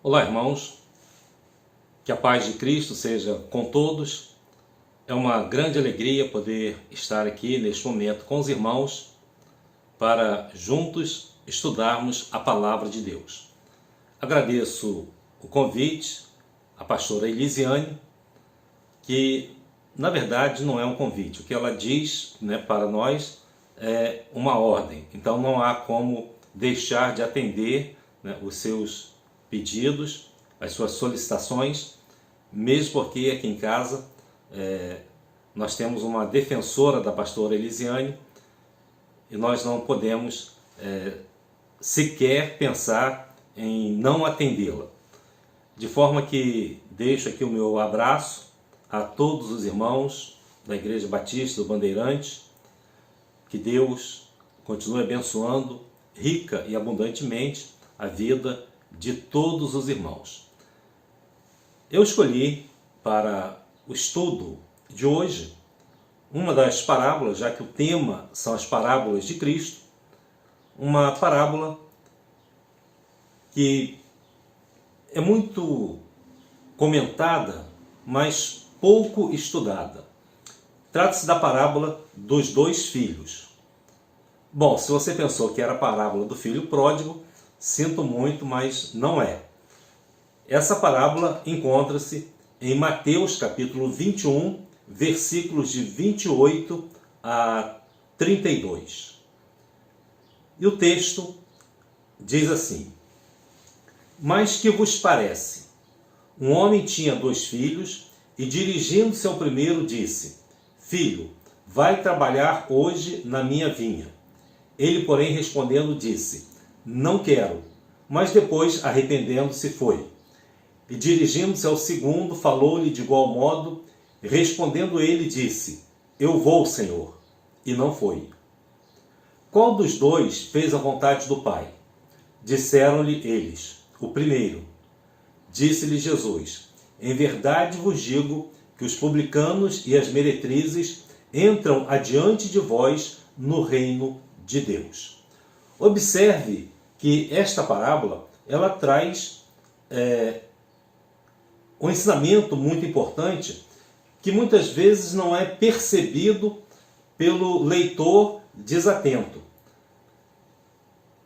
Olá, irmãos, que a paz de Cristo seja com todos. É uma grande alegria poder estar aqui neste momento com os irmãos para juntos estudarmos a palavra de Deus. Agradeço o convite à pastora Elisiane, que na verdade não é um convite. O que ela diz, para nós é uma ordem. Então não há como deixar de atender os seus pedidos, as suas solicitações, mesmo porque aqui em casa nós temos uma defensora da pastora Elisiane e nós não podemos sequer pensar em não atendê-la. De forma que deixo aqui o meu abraço a todos os irmãos da Igreja Batista do Bandeirante, que Deus continue abençoando rica e abundantemente a vida de todos os irmãos. Eu escolhi para o estudo de hoje uma das parábolas, já que o tema são as parábolas de Cristo, uma parábola que é muito comentada, mas pouco estudada. Trata-se da parábola dos dois filhos. Bom, se você pensou que era a parábola do filho pródigo, sinto muito, mas não é. Essa parábola encontra-se em Mateus capítulo 21, versículos de 28 a 32. E o texto diz assim: Mas que vos parece? Um homem tinha 2 filhos e, dirigindo-se ao primeiro, disse: Filho, vai trabalhar hoje na minha vinha. Ele, porém, respondendo, disse: Não quero. Mas depois, arrependendo-se, foi. E dirigindo-se ao segundo, falou-lhe de igual modo. Respondendo ele, disse: Eu vou, Senhor. E não foi. Qual dos dois fez a vontade do Pai? Disseram-lhe eles: O primeiro. Disse-lhe Jesus: Em verdade vos digo que os publicanos e as meretrizes entram adiante de vós no reino de Deus. Observe que esta parábola ela traz um ensinamento muito importante que muitas vezes não é percebido pelo leitor desatento.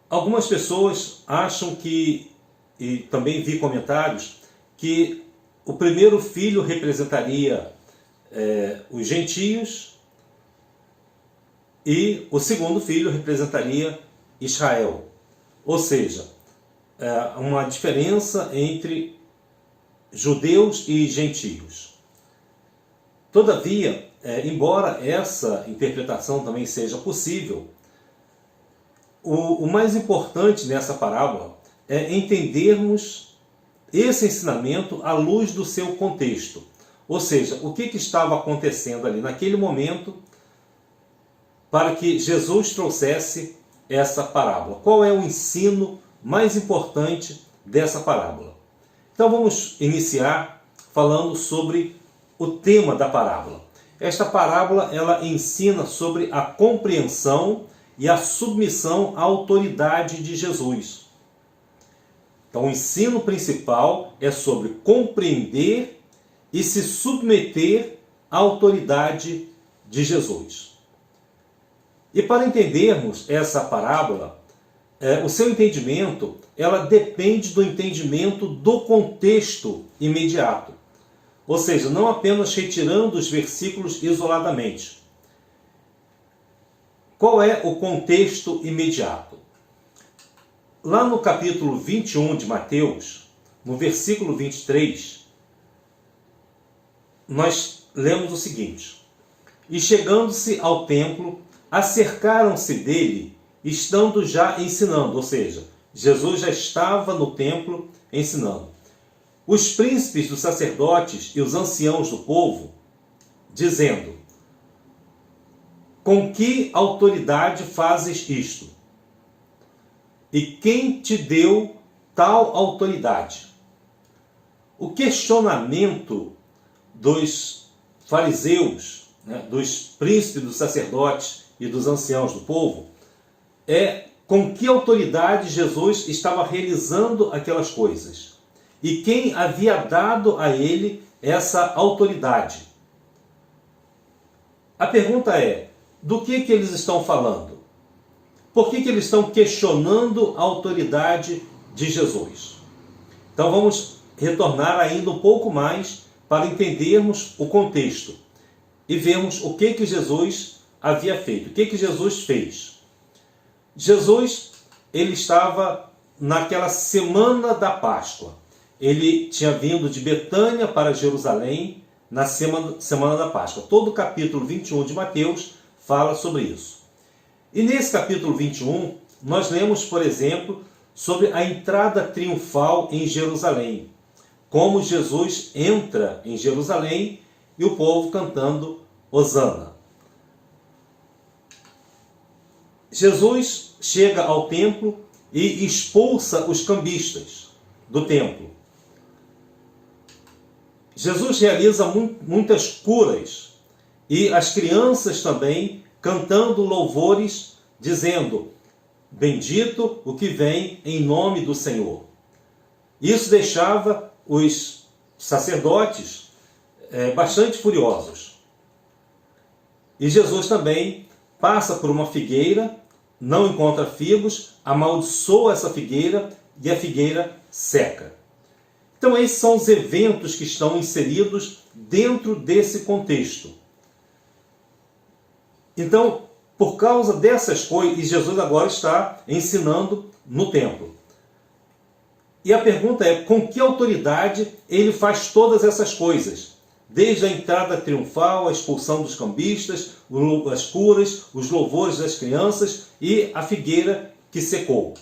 Algumas pessoas acham que, e também vi comentários, que o primeiro filho representaria os gentios e o segundo filho representaria Israel. Ou seja, uma diferença entre judeus e gentios. Todavia, embora essa interpretação também seja possível, o mais importante nessa parábola é entendermos esse ensinamento à luz do seu contexto. Ou seja, o que estava acontecendo ali naquele momento para que Jesus trouxesse essa parábola. Qual é o ensino mais importante dessa parábola? Então vamos iniciar falando sobre o tema da parábola. Esta parábola ela ensina sobre a compreensão e a submissão à autoridade de Jesus. Então o ensino principal é sobre compreender e se submeter à autoridade de Jesus. E para entendermos essa parábola, o seu entendimento ela depende do entendimento do contexto imediato. Ou seja, não apenas retirando os versículos isoladamente. Qual é o contexto imediato? Lá no capítulo 21 de Mateus, no versículo 23, nós lemos o seguinte: E chegando-se ao templo, acercaram-se dele, estando já ensinando. Ou seja, Jesus já estava no templo ensinando. Os príncipes dos sacerdotes e os anciãos do povo, dizendo: Com que autoridade fazes isto? E quem te deu tal autoridade? O questionamento dos fariseus, dos príncipes dos sacerdotes e dos anciãos do povo, é com que autoridade Jesus estava realizando aquelas coisas. e quem havia dado a ele essa autoridade. A pergunta é, do que eles estão falando? Por que eles estão questionando a autoridade de Jesus? Então vamos retornar ainda um pouco mais para entendermos o contexto e vermos o que Jesus havia feito, o que Jesus fez. Jesus, ele estava naquela semana da Páscoa. Ele tinha vindo de Betânia para Jerusalém na semana da Páscoa. Todo o capítulo 21 de Mateus fala sobre isso. E nesse capítulo 21, nós lemos, por exemplo, sobre a entrada triunfal em Jerusalém. Como Jesus entra em Jerusalém e o povo cantando Hosana. Jesus chega ao templo e expulsa os cambistas do templo. Jesus realiza muitas curas e as crianças também cantando louvores, dizendo: bendito o que vem em nome do Senhor. Isso deixava os sacerdotes bastante furiosos. E Jesus também passa por uma figueira, não encontra figos, amaldiçoa essa figueira e a figueira seca. Então esses são os eventos que estão inseridos dentro desse contexto. Então, por causa dessas coisas, e Jesus agora está ensinando no templo. E a pergunta é, com que autoridade ele faz todas essas coisas? Desde a entrada triunfal, a expulsão dos cambistas, as curas, os louvores das crianças e a figueira que secou.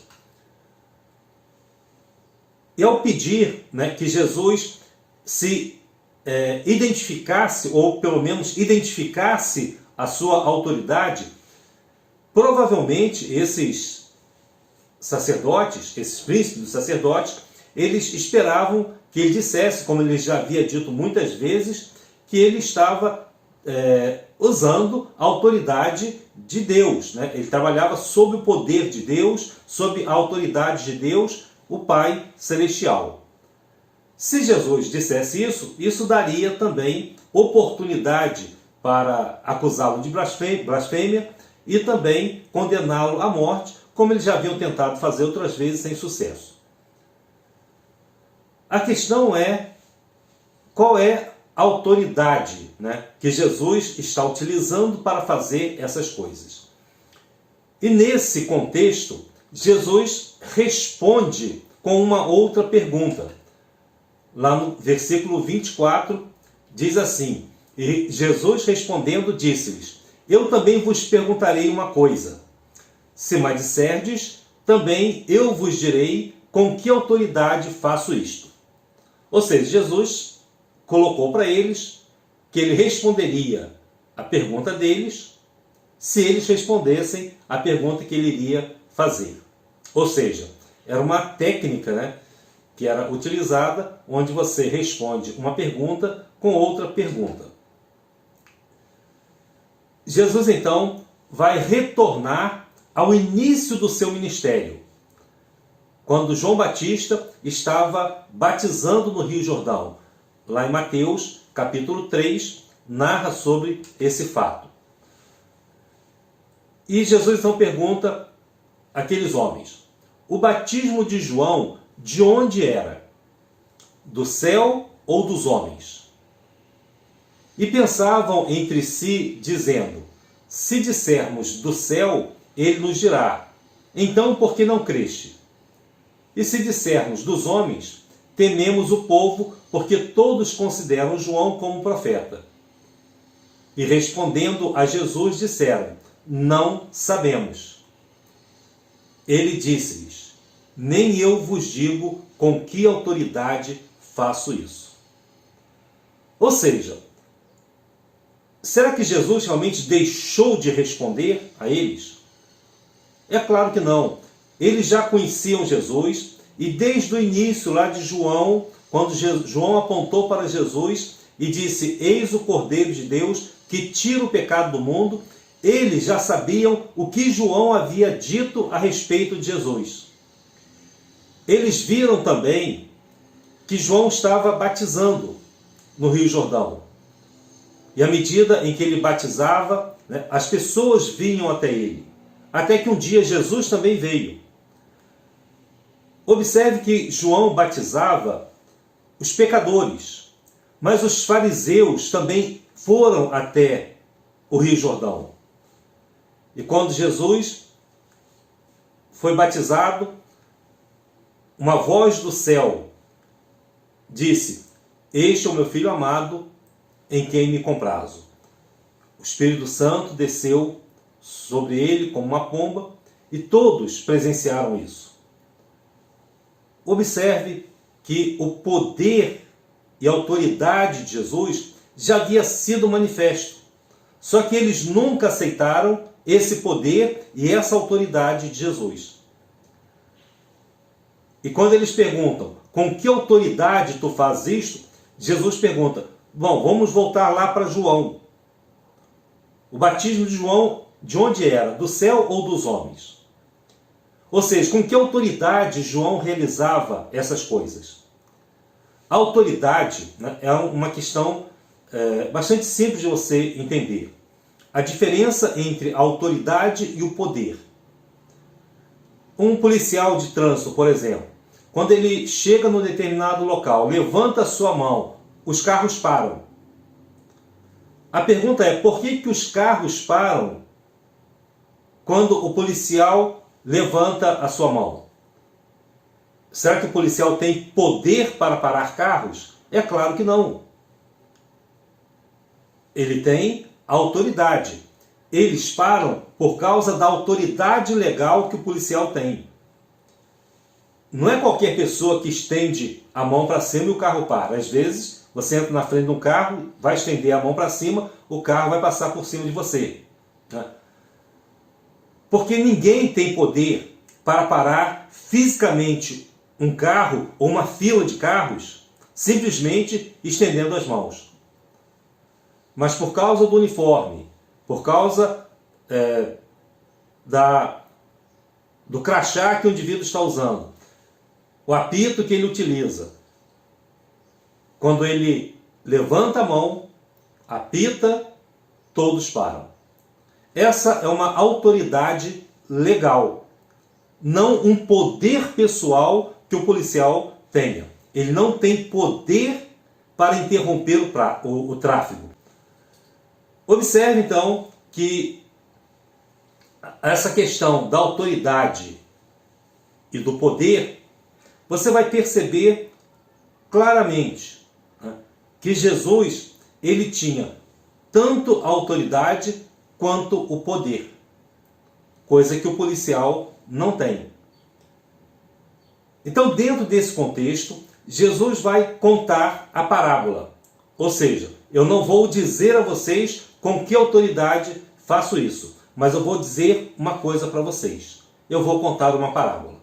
E ao pedir que Jesus se identificasse, ou pelo menos identificasse a sua autoridade, provavelmente esses sacerdotes, esses príncipes dos sacerdotes, eles esperavam que ele dissesse, como ele já havia dito muitas vezes, que ele estava usando a autoridade de Deus. Ele trabalhava sob o poder de Deus, sob a autoridade de Deus, o Pai Celestial. Se Jesus dissesse isso, isso daria também oportunidade para acusá-lo de blasfêmia e também condená-lo à morte, como eles já haviam tentado fazer outras vezes sem sucesso. A questão é, qual é a autoridade que Jesus está utilizando para fazer essas coisas? E nesse contexto, Jesus responde com uma outra pergunta. Lá no versículo 24, diz assim: e Jesus respondendo disse-lhes: eu também vos perguntarei uma coisa. Se me disserdes, também eu vos direi com que autoridade faço isto. Ou seja, Jesus colocou para eles que ele responderia a pergunta deles se eles respondessem a pergunta que ele iria fazer. Ou seja, era uma técnica que era utilizada, onde você responde uma pergunta com outra pergunta. Jesus então vai retornar ao início do seu ministério, quando João Batista estava batizando no Rio Jordão. Lá em Mateus, capítulo 3, narra sobre esse fato. E Jesus então pergunta àqueles homens: o batismo de João, de onde era? Do céu ou dos homens? E pensavam entre si, dizendo: se dissermos do céu, ele nos dirá: então por que não creste? E se dissermos dos homens, tememos o povo, porque todos consideram João como profeta. E respondendo a Jesus, disseram: não sabemos. Ele disse-lhes: nem eu vos digo com que autoridade faço isso. Ou seja, será que Jesus realmente deixou de responder a eles? É claro que não. Eles já conheciam Jesus e desde o início lá de João, quando João apontou para Jesus e disse: eis o Cordeiro de Deus que tira o pecado do mundo, eles já sabiam o que João havia dito a respeito de Jesus. Eles viram também que João estava batizando no Rio Jordão. E à medida em que ele batizava, né, as pessoas vinham até ele. Até que um dia Jesus também veio. Observe que João batizava os pecadores, mas os fariseus também foram até o Rio Jordão. E quando Jesus foi batizado, uma voz do céu disse: "Este é o meu filho amado, em quem me comprazo." O Espírito Santo desceu sobre ele como uma pomba e todos presenciaram isso. Observe que o poder e a autoridade de Jesus já havia sido manifesto. Só que eles nunca aceitaram esse poder e essa autoridade de Jesus. E quando eles perguntam: "Com que autoridade tu fazes isto?", Jesus pergunta: "Bom, vamos voltar lá para João. O batismo de João, de onde era? Do céu ou dos homens?" Ou seja, com que autoridade João realizava essas coisas? A autoridade, né, é uma questão bastante simples de você entender. A diferença entre a autoridade e o poder. Um policial de trânsito, por exemplo, quando ele chega num determinado local, levanta a sua mão, os carros param. A pergunta é: por que os carros param quando o policial levanta a sua mão? Será que o policial tem poder para parar carros? É claro que não. Ele tem autoridade. Eles param por causa da autoridade legal que o policial tem. Não é qualquer pessoa que estende a mão para cima e o carro para. Às vezes, você entra na frente de um carro, vai estender a mão para cima, o carro vai passar por cima de você. Porque ninguém tem poder para parar fisicamente um carro ou uma fila de carros simplesmente estendendo as mãos. Mas por causa do uniforme, por causa do crachá que o indivíduo está usando, o apito que ele utiliza, quando ele levanta a mão, apita, todos param. Essa é uma autoridade legal, não um poder pessoal que o policial tenha. Ele não tem poder para interromper o tráfego. Observe então que essa questão da autoridade e do poder, você vai perceber claramente, né, que Jesus, ele tinha tanto a autoridade quanto o poder, coisa que o policial não tem. Então, dentro desse contexto, Jesus vai contar a parábola. Ou seja, eu não vou dizer a vocês com que autoridade faço isso, mas eu vou dizer uma coisa para vocês. Eu vou contar uma parábola.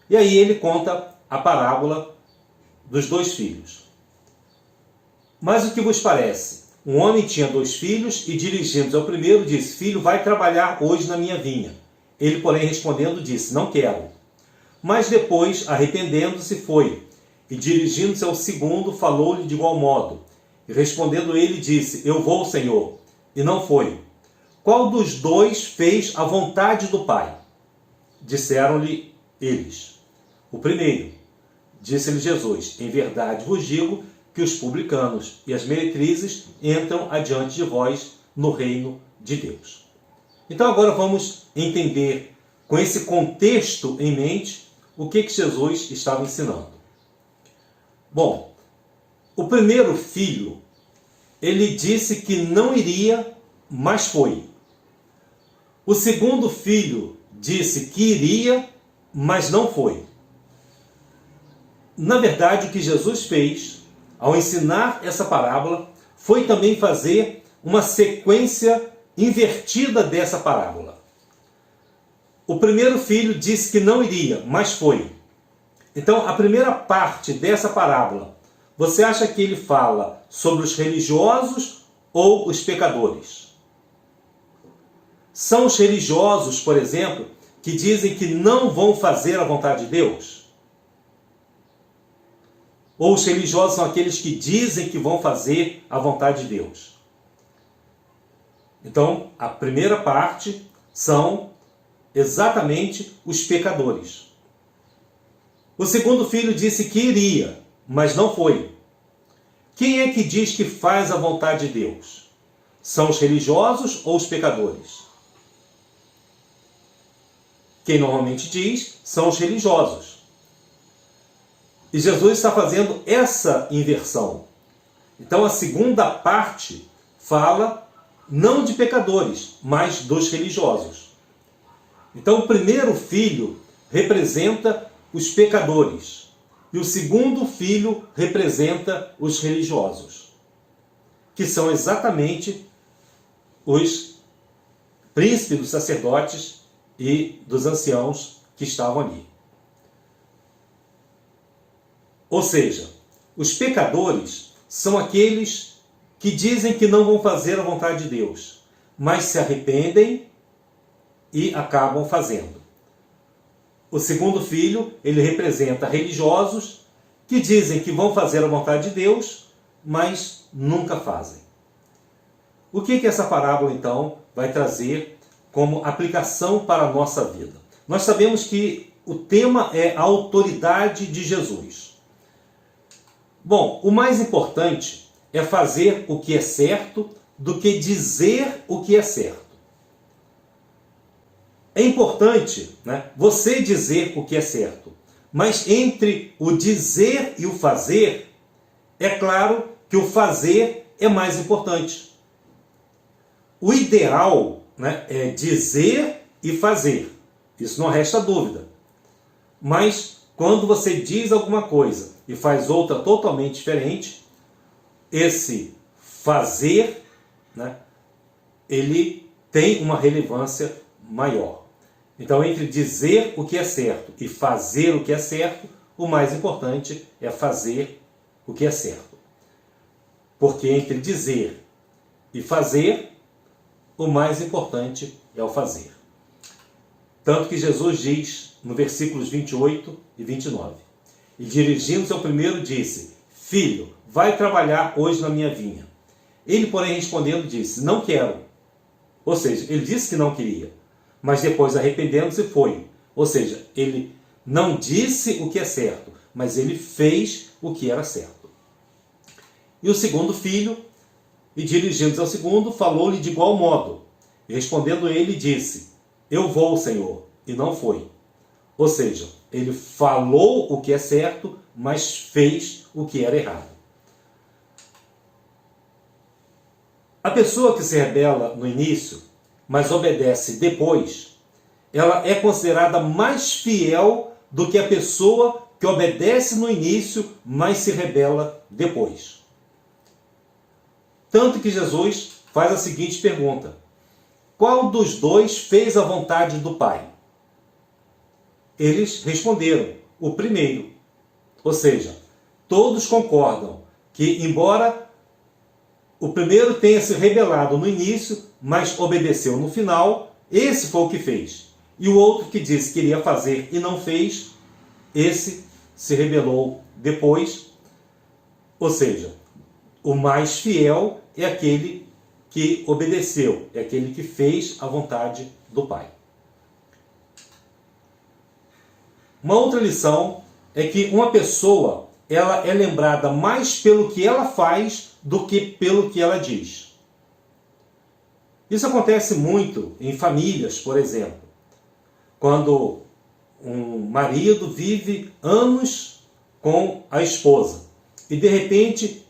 E aí ele conta a parábola dos 2 filhos. Mas o que vos parece? Um homem tinha 2 filhos e, dirigindo-se ao primeiro, disse: "Filho, vai trabalhar hoje na minha vinha." Ele, porém, respondendo, disse: "Não quero." Mas depois, arrependendo-se, foi. E dirigindo-se ao segundo, falou-lhe de igual modo. E respondendo ele, disse: "Eu vou, Senhor." E não foi. Qual dos 2 fez a vontade do Pai? Disseram-lhe eles: "O primeiro." Disse-lhe Jesus: "Em verdade vos digo que os publicanos e as meretrizes entram adiante de vós no reino de Deus." Então agora vamos entender, com esse contexto em mente, o que Jesus estava ensinando. Bom, o primeiro filho, ele disse que não iria, mas foi. O segundo filho disse que iria, mas não foi. Na verdade, o que Jesus fez, ao ensinar essa parábola, foi também fazer uma sequência invertida dessa parábola. O primeiro filho disse que não iria, mas foi. Então, a primeira parte dessa parábola, você acha que ele fala sobre os religiosos ou os pecadores? São os religiosos, por exemplo, que dizem que não vão fazer a vontade de Deus? Ou os religiosos são aqueles que dizem que vão fazer a vontade de Deus? Então, a primeira parte são exatamente os pecadores. O segundo filho disse que iria, mas não foi. Quem é que diz que faz a vontade de Deus? São os religiosos ou os pecadores? Quem normalmente diz são os religiosos. E Jesus está fazendo essa inversão. Então a segunda parte fala não de pecadores, mas dos religiosos. Então o primeiro filho representa os pecadores e o segundo filho representa os religiosos, que são exatamente os príncipes dos sacerdotes e dos anciãos que estavam ali. Ou seja, os pecadores são aqueles que dizem que não vão fazer a vontade de Deus, mas se arrependem e acabam fazendo. O segundo filho, ele representa religiosos que dizem que vão fazer a vontade de Deus, mas nunca fazem. O que essa parábola, então, vai trazer como aplicação para a nossa vida? Nós sabemos que o tema é a autoridade de Jesus. Bom, o mais importante é fazer o que é certo do que dizer o que é certo. É importante, né, você dizer o que é certo, mas entre o dizer e o fazer, é claro que o fazer é mais importante. O ideal, né, é dizer e fazer, isso não resta dúvida. Mas quando você diz alguma coisa e faz outra totalmente diferente, esse fazer, né, ele tem uma relevância maior. Então, entre dizer o que é certo e fazer o que é certo, o mais importante é fazer o que é certo. Porque entre dizer e fazer, o mais importante é o fazer. Tanto que Jesus diz no versículos 28 e 29. E dirigindo-se ao primeiro disse: Filho, vai trabalhar hoje na minha vinha. Ele, porém, respondendo, disse: Não quero. Ou seja, ele disse que não queria, mas depois, arrependendo-se, foi. Ou seja, ele não disse o que é certo, mas ele fez o que era certo. E o segundo filho, e dirigindo-se ao segundo, falou-lhe de igual modo. E respondendo ele, disse: Eu vou, Senhor, e não foi. Ou seja, ele falou o que é certo, mas fez o que era errado. A pessoa que se rebela no início, mas obedece depois, ela é considerada mais fiel do que a pessoa que obedece no início, mas se rebela depois. Tanto que Jesus faz a seguinte pergunta: qual dos dois fez a vontade do Pai? Eles responderam: o primeiro. Ou seja, todos concordam que, embora o primeiro tenha se rebelado no início, mas obedeceu no final, esse foi o que fez. E o outro que disse que iria fazer e não fez, esse se rebelou depois. Ou seja, o mais fiel é aquele que obedeceu, é aquele que fez a vontade do Pai. Uma outra lição é que uma pessoa, ela é lembrada mais pelo que ela faz do que pelo que ela diz. Isso acontece muito em famílias, por exemplo. Quando um marido vive anos com a esposa e de repente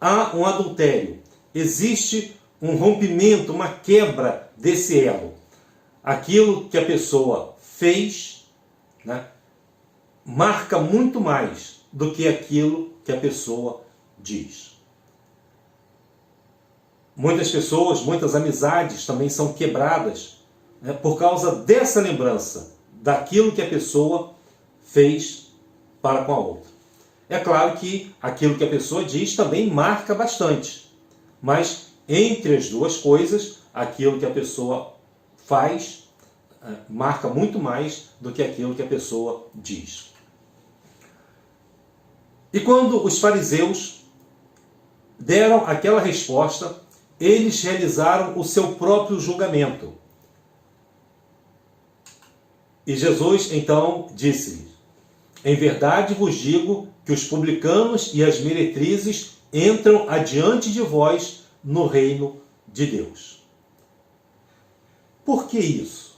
há um adultério. Existe um rompimento, uma quebra desse elo. Aquilo que a pessoa fez, né, marca muito mais do que aquilo que a pessoa diz. Muitas pessoas, muitas amizades também são quebradas, né, por causa dessa lembrança daquilo que a pessoa fez para com a outra. É claro que aquilo que a pessoa diz também marca bastante, mas entre as duas coisas, aquilo que a pessoa faz marca muito mais do que aquilo que a pessoa diz. E quando os fariseus deram aquela resposta, eles realizaram o seu próprio julgamento. E Jesus então disse-lhes: em verdade vos digo que os publicanos e as meretrizes entram adiante de vós no reino de Deus. Por que isso?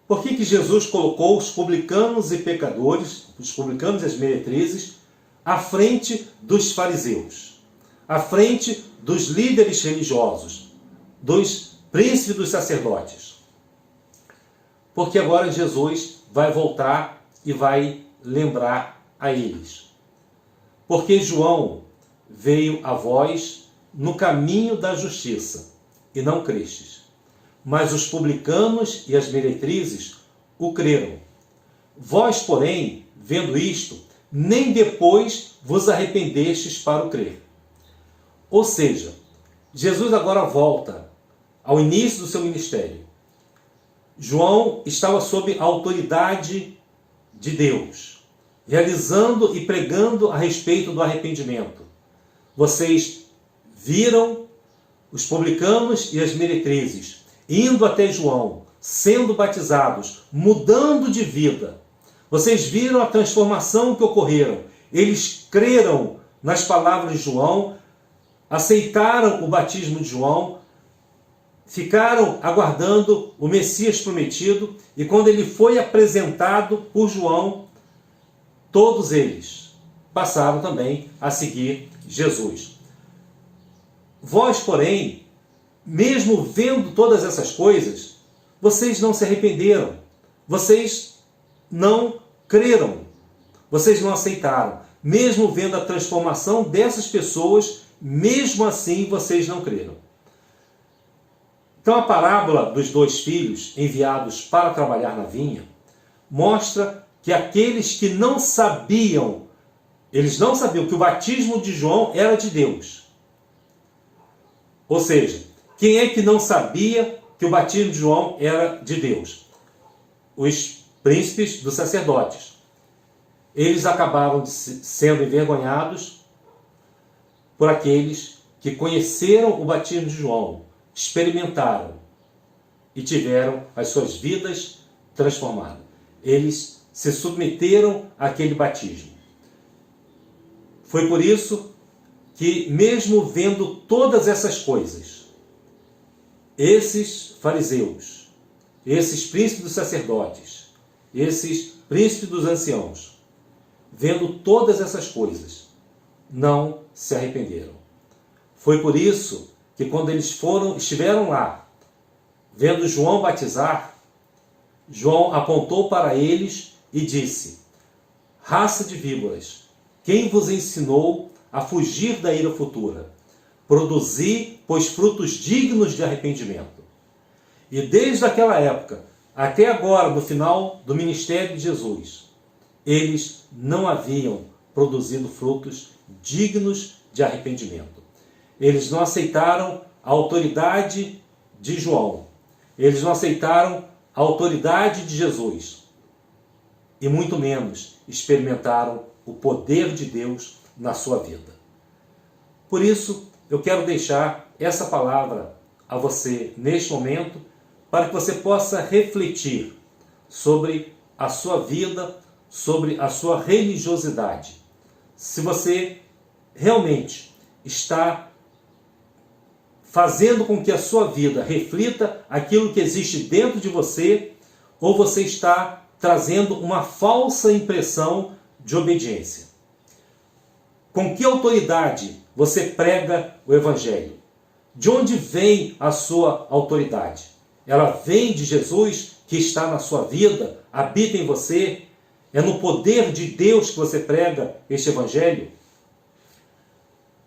Por que Jesus colocou os publicanos e pecadores, os publicanos e as meretrizes, à frente dos fariseus, à frente dos líderes religiosos, dos príncipes dos sacerdotes? Porque agora Jesus vai voltar e vai lembrar a eles. Porque João veio a vós no caminho da justiça, e não crestes. Mas os publicanos e as meretrizes o creram. Vós, porém, vendo isto, nem depois vos arrependestes para o crer. Ou seja, Jesus agora volta ao início do seu ministério. João estava sob a autoridade de Deus, realizando e pregando a respeito do arrependimento. Vocês viram os publicanos e as meretrizes indo até João, sendo batizados, mudando de vida. Vocês viram a transformação que ocorreram. Eles creram nas palavras de João, aceitaram o batismo de João, ficaram aguardando o Messias prometido, e quando ele foi apresentado por João, todos eles passaram também a seguir Jesus. Vós, porém, mesmo vendo todas essas coisas, vocês não se arrependeram, vocês não creram, vocês não aceitaram. Mesmo vendo a transformação dessas pessoas, mesmo assim vocês não creram. Então a parábola dos dois filhos enviados para trabalhar na vinha mostra que aqueles que não sabiam, eles não sabiam que o batismo de João era de Deus. Ou seja, quem é que não sabia que o batismo de João era de Deus? Os príncipes dos sacerdotes. Eles acabaram sendo envergonhados por aqueles que conheceram o batismo de João, experimentaram e tiveram as suas vidas transformadas. Eles se submeteram àquele batismo. Foi por isso que, mesmo vendo todas essas coisas, esses fariseus, esses príncipes dos sacerdotes, esses príncipes dos anciãos, vendo todas essas coisas, não se arrependeram. Foi por isso que quando eles estiveram lá, vendo João batizar, João apontou para eles e disse: raça de víboras, quem vos ensinou a fugir da ira futura? Produzi, pois, frutos dignos de arrependimento. E desde aquela época até agora, no final do ministério de Jesus, eles não haviam produzido frutos dignos de arrependimento. Eles não aceitaram a autoridade de João. Eles não aceitaram a autoridade de Jesus. E muito menos experimentaram o poder de Deus na sua vida. Por isso, eu quero deixar essa palavra a você neste momento, para que você possa refletir sobre a sua vida, sobre a sua religiosidade. Se você realmente está fazendo com que a sua vida reflita aquilo que existe dentro de você, ou você está trazendo uma falsa impressão de obediência. Com que autoridade você prega o Evangelho? De onde vem a sua autoridade? Ela vem de Jesus, que está na sua vida, habita em você? É no poder de Deus que você prega este Evangelho?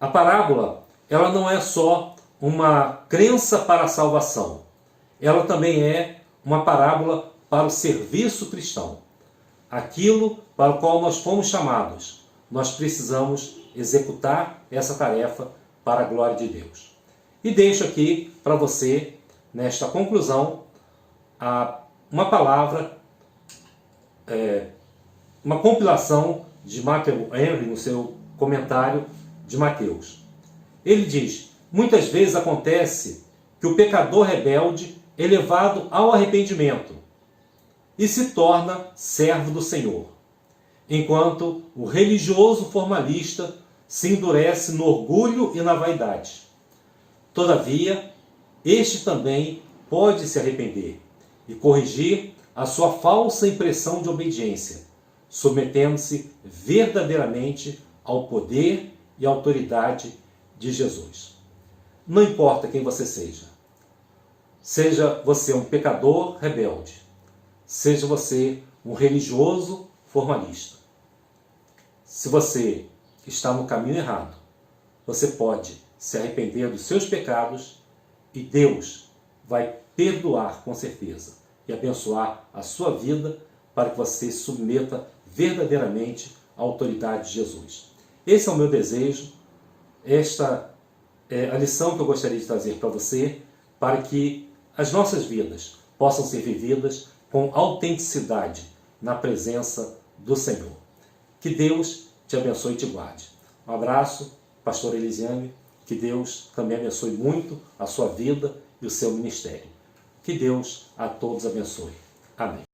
A parábola, ela não é só uma crença para a salvação. Ela também é uma parábola para o serviço cristão. Aquilo para o qual nós fomos chamados. Nós precisamos executar essa tarefa para a glória de Deus. E deixo aqui para você, nesta conclusão, uma palavra, uma compilação de Matthew Henry, no seu comentário de Mateus. Ele diz: muitas vezes acontece que o pecador rebelde é levado ao arrependimento e se torna servo do Senhor, enquanto o religioso formalista se endurece no orgulho e na vaidade. Todavia, este também pode se arrepender e corrigir a sua falsa impressão de obediência, submetendo-se verdadeiramente ao poder e autoridade de Jesus. Não importa quem você seja você um pecador rebelde, seja você um religioso formalista. Se você está no caminho errado, você pode se arrepender dos seus pecados e Deus vai perdoar com certeza e abençoar a sua vida para que você se submeta verdadeiramente à autoridade de Jesus. Esse é o meu desejo, esta é a lição que eu gostaria de trazer para você, para que as nossas vidas possam ser vividas com autenticidade na presença do Senhor. Que Deus te abençoe e te guarde. Um abraço, pastor Elisiane. Que Deus também abençoe muito a sua vida e o seu ministério. Que Deus a todos abençoe. Amém.